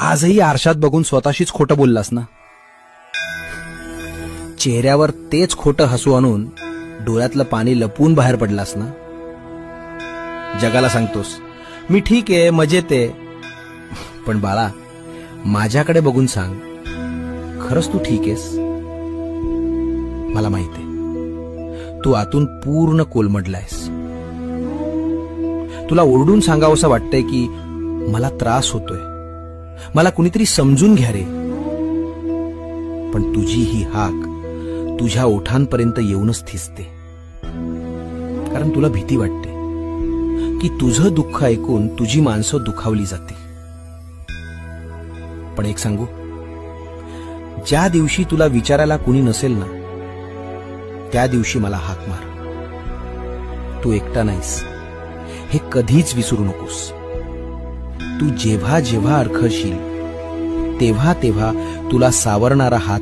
आजही आरशात बघून स्वतःशीच खोटं बोललास ना? चेहऱ्यावर तेच खोटं हसू आणून डोळ्यातलं पाणी लपवून बाहेर पडलास ना? जगाला सांगतोस मी ठीक आहे, मजेत आहे, पण बाळा माझ्याकडे बघून सांग, खरंच तू ठीक आहेस? मला माहिती आहे तू आतून पूर्ण कोलमडलायस. तुला ओरडून सांगावंसं वाटतंय की मला त्रास होतोय, मला कुणीतरी समजून घ्या रे. पण तुझी ही हाक तुझ्या ओठांपर्यंत येऊनच थिसते, कारण तुला भीती वाटते की तुझं दुःख ऐकून तुझी माणसं दुखावली जातील. पण एक सांगू, ज्या दिवशी तुला विचारायला कुणी नसेल ना, त्या दिवशी मला हाक मार. तू एकटा नाहीस हे कधीच विसरू नकोस. तू जेव्हा जेव्हा अडखळशील तेव्हा तेव्हा तुला सावरणारा हात